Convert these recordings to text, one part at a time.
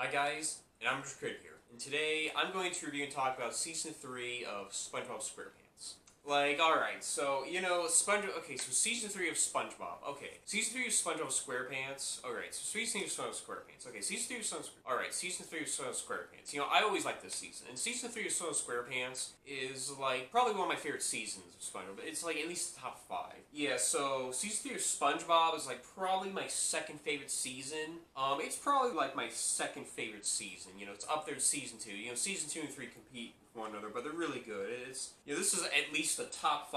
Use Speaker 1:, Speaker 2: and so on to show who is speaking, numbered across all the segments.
Speaker 1: Hi guys, and I'm Retro Critic here, and today I'm going to review and talk about Season 3 of SpongeBob Squarepants. Alright, so, okay, so Season 3 of SpongeBob, okay. Season 3 of SpongeBob Squarepants, alright, so Season 3 of SpongeBob Squarepants, okay, Season 3 of SpongeBob, alright, Season 3 of SpongeBob Squarepants. I always like this season, and Season 3 of SpongeBob Squarepants is, probably one of my favorite seasons of SpongeBob. It's, at least the top 5. Yeah, so Season 3 of SpongeBob is, probably my second favorite season. It's probably, my second favorite season, it's up there to Season 2. Season 2 and 3 compete one another, but they're really good. It's this is at least the top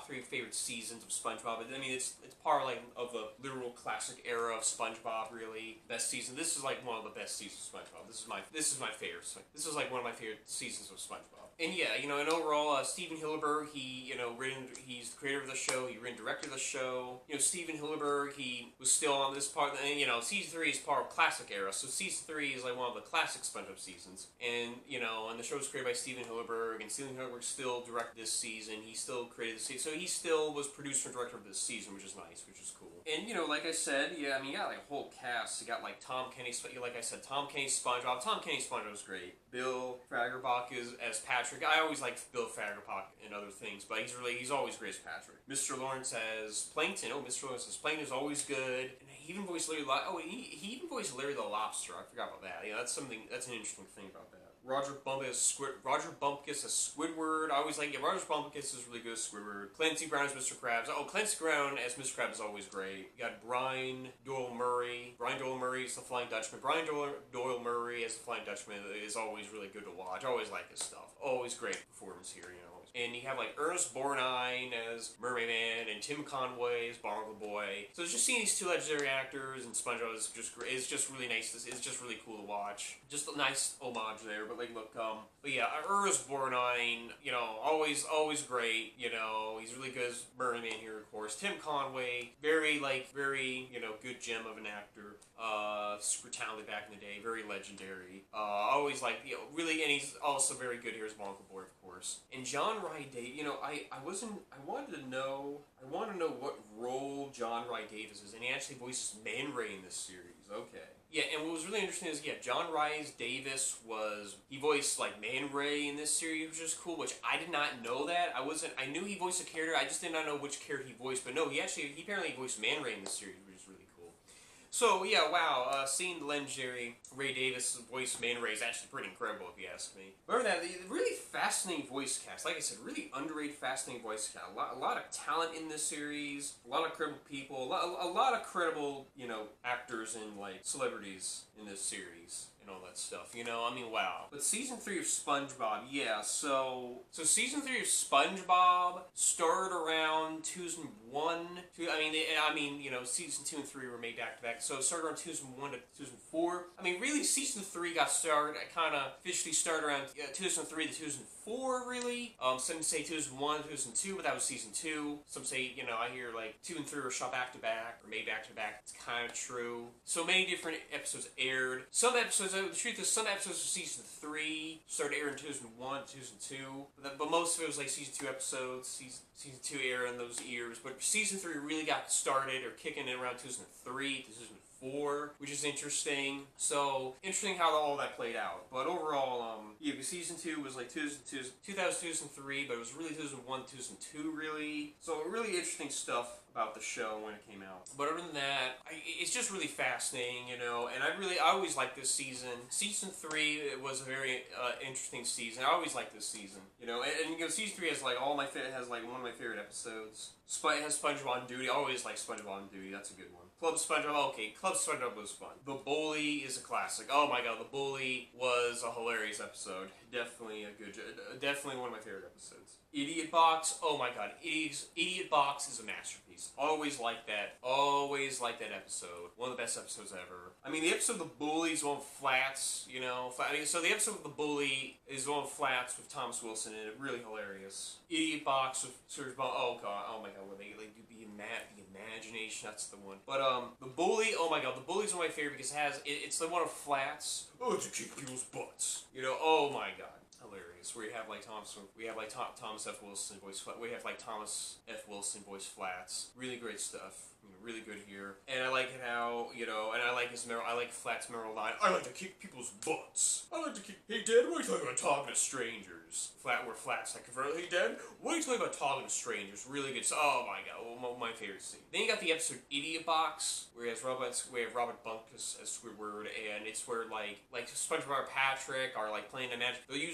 Speaker 1: 3 favorite seasons of SpongeBob. I mean, it's part of the literal classic era of SpongeBob. Really, best season. This is one of the best seasons of SpongeBob. This is my favorite. This is one of my favorite seasons of SpongeBob. And yeah, and overall, Steven Hillenburg, he's the creator of the show. He written and directed the show. Steven Hillenburg, he was still on this part. And Season 3 is part of classic era, so Season 3 is one of the classic SpongeBob seasons. And and the show was created by Steven Hillenburg, and Steven Hillenburg still directed this season. He still created the season, so he still was producer and director of this season, which is nice, which is cool. And like I said, yeah, I mean, you got a whole cast. You got Tom Kenny, like I said, Tom Kenny SpongeBob. Tom Kenny SpongeBob was great. Bill Fagerbach is as Patrick. I always liked Bill Fagerbach and other things, but he's always great as Patrick. Mr. Lawrence as Plankton. Oh, Mr. Lawrence as Plankton is always good. And he even voiced Larry. He even voiced Larry the Lobster. I forgot about that. That's an interesting thing about that. Roger Bumpkus as Squidward. I always Roger Bumpkus is really good as Squidward. Clancy Brown as Mr. Krabs. Oh, Clancy Brown as Mr. Krabs is always great. You got Brian Doyle Murray. Brian Doyle Murray is the Flying Dutchman. Brian Doyle Murray as the Flying Dutchman is always really good to watch. I always like his stuff. Always great performance here, And you have Ernest Borgnine as Mermaid Man and Tim Conway as Barnacle Boy. So just seeing these two legendary actors and SpongeBob is just great. It's just really nice. It's just really cool to watch. Just a nice homage there. But but yeah, Ernest Borgnine, always great. He's really good as Mermaid Man here, of course. Tim Conway, very good gem of an actor. Super talented back in the day, very legendary. Always really, and he's also very good here as Barnacle Boy, of course. And John Rye Davis, I wanted to know what role John Rye Davis is, and he actually voices Man Ray in this series. Okay. Yeah, and what was really interesting is, John Rye Davis he voiced, Man Ray in this series, which is cool, which I did not know that. I knew he voiced a character, I just did not know which character he voiced, but no, he apparently voiced Man Ray in this series, which is really cool. So, yeah, wow, seeing the legendary Ray Davis voice Man Ray is actually pretty incredible, if you ask me. Remember that, really fascinating voice cast. Like I said, really underrated, fascinating voice cast. A lot of talent in this series, a lot of credible people, a lot of credible, actors and, celebrities in this series. And all that stuff, I mean, wow. But Season 3 of SpongeBob, yeah, so Season 3 of SpongeBob started around 2001, Season 2 and 3 were made back-to-back, so it started around 2001 to 2004. I mean, really, Season 3 got started, officially started around 2003 to 2004, really. Some say 2001 to 2002, but that was Season 2. Some say, I hear, 2 and 3 were shot back-to-back, or made back-to-back. It's kind of true. So many different episodes aired. Some episodes, the truth is, some episodes of Season 3 started airing in 2001, 2002, but most of it was Season 2 episodes. Season 2 aired in those years, but Season 3 really got started or kicking in around 2003, 2004, which is interesting. So, interesting how all that played out. But overall, Season 2 was 2003, but it was really 2001, 2002, really. So, really interesting stuff about the show when it came out. But other than that, it's just really fascinating, and I always liked this season. Season 3 was a very interesting season. I always liked this season, and Season 3 has one of my favorite episodes. It has SpongeBob on Duty. I always like SpongeBob on Duty. That's a good one. Club SpongeBob. Okay, Club SpongeBob was fun. The Bully is a classic. Oh my god, The Bully was a hilarious episode. Definitely definitely one of my favorite episodes. Idiot Box. Oh my god, Idiot Box is a masterpiece. Always like that. Always like that episode. One of the best episodes ever. I mean, the episode of The Bully is one of Flats. So the episode of The Bully is one of Flats with Thomas Wilson, and it's really hilarious. Idiot Box with Serge Bond. Oh god. Oh my god. Where they do the imagination. That's the one. But The Bully. Oh my god. The Bully is one of my favorite because it's the one of Flats. Oh, to kick people's butts. Oh my god. hilarious. Where you have like Thomas F. Wilson voice. We have like Thomas F. Wilson voice Flats. Really great stuff. Really good here. And I like it how, and I like I like Flat's memorable line, I like to kick people's butts. I like to kick, hey Dad, what are you talking about talking to strangers? Flat's like, hey Dad, what are you talking about talking to strangers? Really good. So, oh my god, my favorite scene. Then you got the episode Idiot Box, where we have Robert Bunkus as Squidward, and it's where like SpongeBob and Patrick are like playing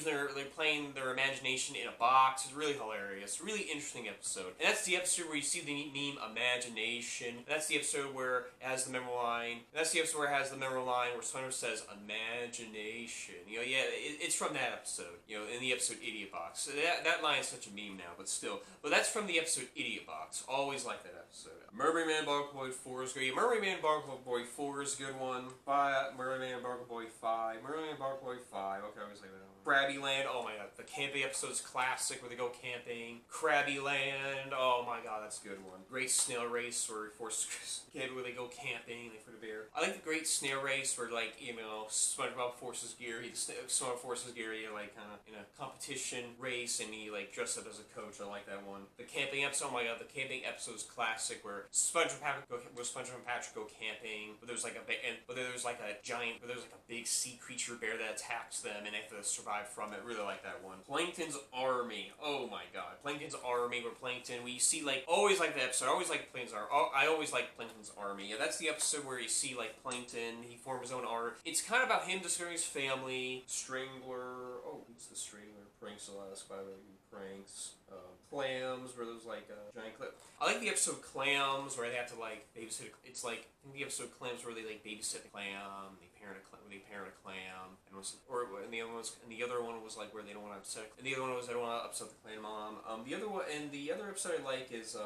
Speaker 1: they're playing their imagination in a box. It's really hilarious. Really interesting episode. And that's the episode where you see the meme imagination. That's the episode where it has the memorable line. That's the episode where it has the memorable line where SpongeBob says imagination. It's from that episode. In the episode Idiot Box. So that line is such a meme now, but still. But that's from the episode Idiot Box. Always like that episode. Mermaid Man Barnacle Boy 4 is good. Yeah, Mermaid Man Barnacle Boy 4 is a good one. Mermaid Man Barnacle Boy 5. Mermaid Man Barnacle Boy 5. Okay, I always like that one. Krabby Land, oh my god, the camping episode is classic where they go camping. Krabby Land, oh my god, that's a good one. Great Snail Race where they go camping, they for the bear. I like the Great Snail Race where SpongeBob forces Gary, SpongeBob forces Gary like in a competition race and he like dressed up as a coach. I like that one. The camping episode, oh my god, the camping episode is classic where SpongeBob and Patrick go camping, but there's like a big sea creature bear that attacks them and they have to survive from it. Really like that one. Plankton's Army. Oh my god. Plankton's Army where we see always like the episode. I always like Plankton's Army. I always like Plankton's Army. Yeah, that's the episode where you see Plankton, he forms his own army. It's kind of about him discovering his family. Strangler. Oh, who's the Strangler? Pranks Alaska, by the way. Pranks. Clams, where there's a giant clip. I like the episode Clams where they have to babysit. It's I think the episode Clams where they babysit the clam. They parent a clam, and the other one was where they don't want to upset. And the other one was they don't want to upset the clam mom. The other episode I like is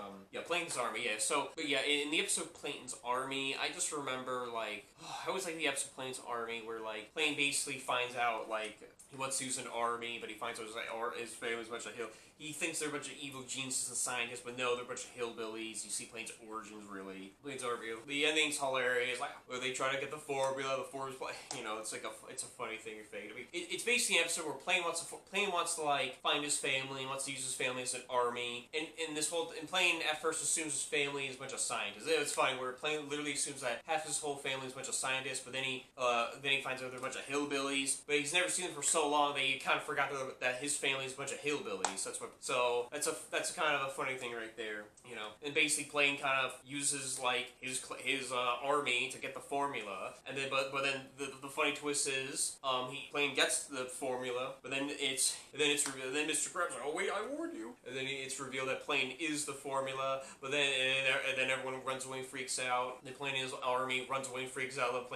Speaker 1: Plankton's Army. Yeah. So, but yeah, in the episode Plankton's Army, I just remember I always like the episode Plankton's Army where Plankton basically finds out he wants to use an army, but he finds out his family's a bunch of he thinks they're a bunch of evil geniuses and scientists, but no, they're a bunch of hillbillies. You see Plankton's origins, really. Plankton's Army. The ending's hilarious. Where they try to get the formula, it's a funny thing. It's basically an episode where Plankton wants to find his family and wants to use his family as an army. And Plankton at first assumes his family is a bunch of scientists. It's funny where Plankton literally assumes that half his whole family is a bunch of scientists, but then he finds out they're a bunch of hillbillies. But he's never seen them for so long that he kind of forgot that his family is a bunch of hillbillies. That's kind of a funny thing right there, And basically, Plankton kind of uses his army to get the formula, and then but then the funny twist is Plankton gets the formula, but then it's revealed. Then Mr. Krabs oh wait, I warned you, and then it's revealed that Plankton is the formula, but then everyone runs away and freaks out. Then Plankton and his army runs away and freaks out. I love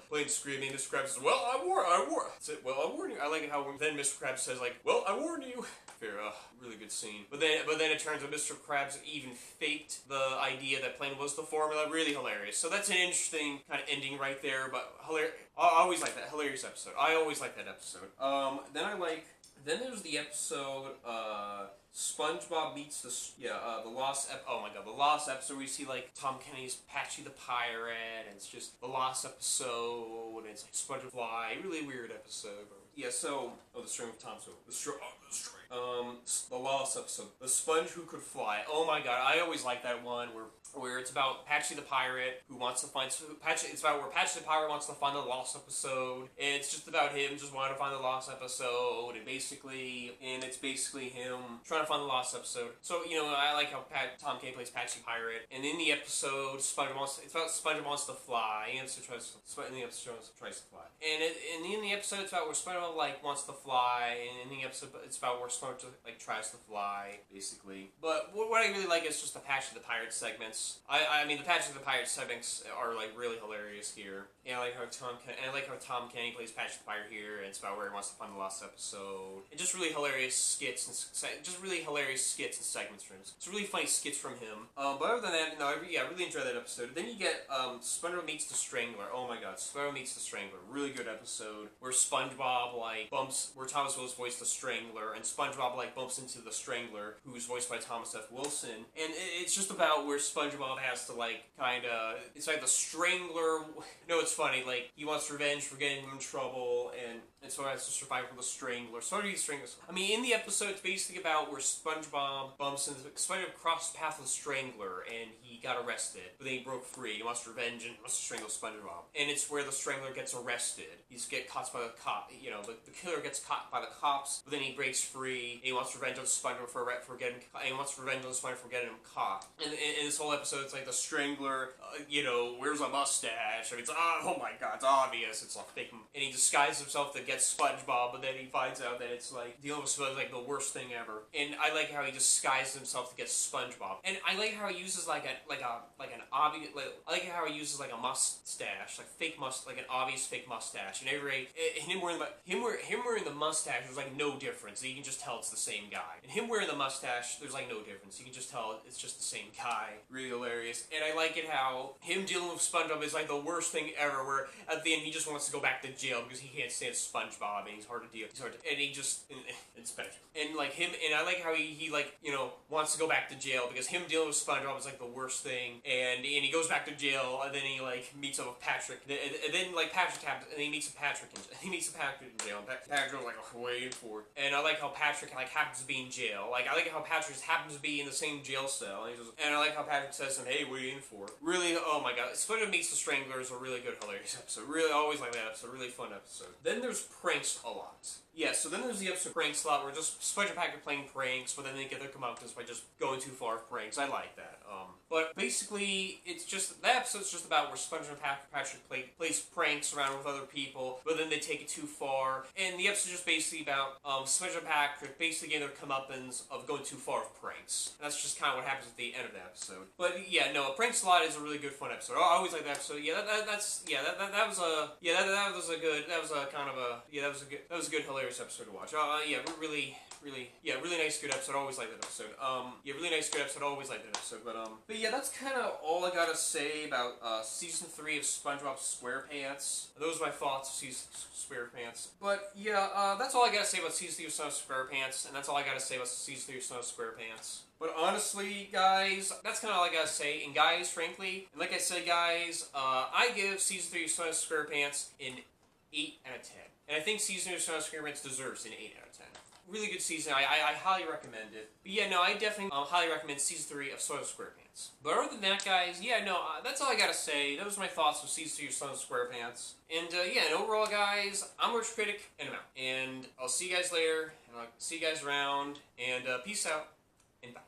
Speaker 1: Plankton screaming. Mr. Krabs says, "Well, I warned." Well, I warned you. I like how then Mr. Krabs says "Well, I warned you." Really good scene. But then it turns out Mr. Krabs even faked the idea that Plankton was the formula. Really hilarious. So that's an interesting kind of ending right there. But hilarious. I always like that. Hilarious episode. I always like that episode. Then there's the episode SpongeBob meets the Lost the Lost episode where you see Tom Kenny's Patchy the Pirate, and it's just the Lost episode, and it's SpongeBob Fly. Really weird episode. Yeah, so the string of Tom Sawyer. The Lost episode. The Sponge Who Could Fly. Oh my god, I always like that one where it's about Patchy the Pirate who wants to find it's about where Patchy the Pirate wants to find the lost episode. And it's just about him just wanting to find the lost episode, and it's basically him trying to find the lost episode. So I like how Tom Kenny plays Patchy the Pirate, and in the episode SpongeBob wants to fly. In the episode tries to fly, and in the episode it's about where SpongeBob wants to fly, and in the episode it's about where SpongeBob tries to fly basically. But what I really like is just the Patchy the Pirate segments. I mean the Patchy the Pirate segments are really hilarious here. And I like how Tom Kenny plays Patchy the Pirate here, and it's about where he wants to find the lost episode. And just really hilarious skits and segments from him. It's really funny skits from him. But other than that, I really enjoyed that episode. Then you get SpongeBob Meets the Strangler. Oh my god, SpongeBob Meets the Strangler. Really good episode where SpongeBob where Thomas Willis voiced the Strangler, and SpongeBob bumps into the Strangler, who's voiced by Thomas F. Wilson, and it's just about where SpongeBob has to it's the Strangler. No, it's funny. Like, he wants revenge for getting him in trouble, and so has to survive from the Strangler. So the Strangler. I mean, in the episode, it's basically about where SpongeBob bumps into SpongeBob crossed the path with the Strangler, and he got arrested, but then he broke free. He wants revenge and wants to strangle SpongeBob. And it's where the Strangler gets arrested. He's get caught by the cop. You know, the killer gets caught by the cops, but then he breaks free. And he wants revenge on SpongeBob for getting. And he wants revenge on SpongeBob for getting him caught. And in this whole episode, it's like the Strangler. You know, where's a mustache? I mean, it's oh my god, it's obvious. It's like fake. And he disguises himself to get SpongeBob, but then he finds out that it's like dealing with SpongeBob is like the worst thing ever. And I like how he disguises himself to get SpongeBob. And I like how he uses like an obvious. I like how he uses like a mustache, like an obvious fake mustache. And him wearing the mustache, there's like no difference. You can just tell it's the same guy. And him wearing the mustache, there's like no difference. You can just tell it's just the same guy. Really hilarious. And I like it how him dealing with SpongeBob is like the worst thing ever. Where at the end he just wants to go back to jail because he can't stand SpongeBob and he's hard to deal. And he just it's better. And like him, and I like how he like wants to go back to jail because him dealing with SpongeBob is like the worst thing. And he goes back to jail and then he like meets up with Patrick. And then like Patrick happens and he meets Patrick in jail. And Patrick's like waiting for it. And I like how Patrick like happens to be in jail. Like I like how Patrick just happens to be in the same jail cell. And I like how Patrick says to him, "Hey, what are you in for?" Really, oh my god, SpongeBob Meets the Strangler is a really good, hilarious episode. Really, always like that episode. Really fun episode. Then there's Pranks a lot. Yeah, so then there's the episode Pranks a lot where just SpongeBob and Patrick playing pranks, but then they get their comeuppance by just going too far with pranks. I like that. But basically, it's just that episode's just about where SpongeBob and Patrick plays pranks around with other people, but then they take it too far. And the episode's just basically about SpongeBob and Patrick basically getting their comeuppance of going too far with pranks. And that's just kind of what happens at the end of the episode. But yeah, no, Pranks a Lot is a really good fun episode. I always like that episode. Yeah, that was a good hilarious episode to watch. Really nice good episode. Always like that episode. Really nice good episode. Always like that episode. But yeah, that's kind of all I gotta say about season 3 of SpongeBob Squarepants. Those are my thoughts of season Squarepants. But yeah, that's all I gotta say about season 3 of SpongeBob Squarepants, and that's all I gotta say about season 3 of SpongeBob Squarepants. But honestly, guys, that's kind of all I gotta say. And guys, frankly, and like I said, guys, I give season 3 of SpongeBob Squarepants an 8 out of 10. And I think season 3 of SpongeBob Squarepants deserves an 8 out of 10. Really good season. I highly recommend it. But yeah, no, I definitely highly recommend season 3 of SpongeBob Squarepants. But other than that, guys, yeah, no, that's all I gotta say. Those are my thoughts of season 3 of SpongeBob Squarepants. And yeah, and overall, guys, I'm Retro Critic, and I'm out. And I'll see you guys later, and I'll see you guys around, and peace out, and bye.